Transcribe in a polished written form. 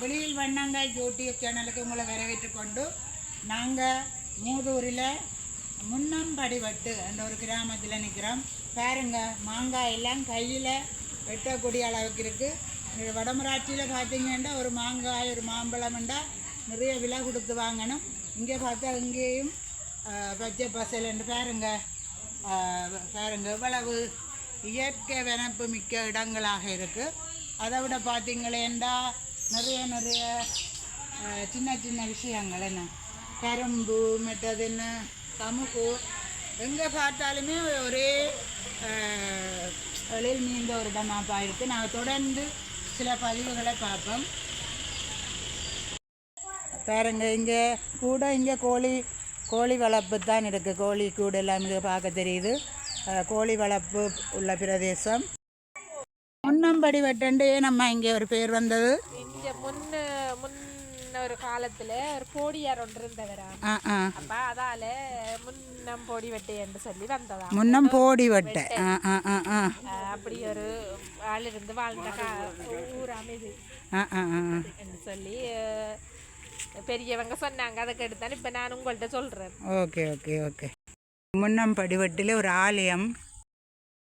வெளியில் வண்ணங்காய் யூடியூப் சேனலுக்கு உங்களை வரவேற்று கொண்டு நாங்கள் மூதூரில் முன்னம்படிவட்டு என்ற ஒரு கிராமத்தில் நிற்கிறோம். பாருங்க, மாங்காய் எல்லாம் கையில் வெட்டக்கூடிய அளவுக்கு இருக்குது. வடமராட்சியில் பார்த்தீங்கன்னா ஒரு மாங்காய் ஒரு மாம்பழம்ண்டா நிறைய விலை கொடுத்து வாங்கணும். இங்கே பார்த்தா இங்கேயும் பச்சை பசலன்னு பாருங்க இவ்வளவு இயற்கை வனப்பு மிக்க இடங்களாக இருக்குது. அதை விட பார்த்தீங்களேண்டா நிறைய சின்ன சின்ன விஷயங்கள் என்ன கரும்பு மற்றது என்ன கமுகு எங்கே பார்த்தாலுமே ஒரே எழில் நீந்த ஒரு இடமாக இருக்குது. நாங்கள் தொடர்ந்து சில பதிவுகளை பார்ப்போம். பாருங்க, இங்கே கோழி வளர்ப்பு தான் இருக்குது. கோழி கூட எல்லாம் இங்கே பார்க்க தெரியுது. கோழி வளர்ப்பு உள்ள பிரதேசம். முன்னம்படி வெட்டண்டு நம்ம இங்கே ஒரு பேர் வந்தது. இங்கே முன்ன ஒரு காலத்தில் ஒரு போடியார் ஒன்று இருந்தவரா, அப்ப அதால முன்னம் போடி வெட்டை என்று சொல்லி வந்ததா. முன்னம் போடி வெட்டை அப்படி ஒரு ஆள் இருந்து வாழ்ந்த ஊர் அமைது என்று சொல்லி பெரியவங்க சொன்னாங்க. அதை கேட்டுத்தான் இப்போ நான் உங்கள்கிட்ட சொல்கிறேன். Okay okay okay. முன்னம் படிவட்டில் ஒரு ஆலயம்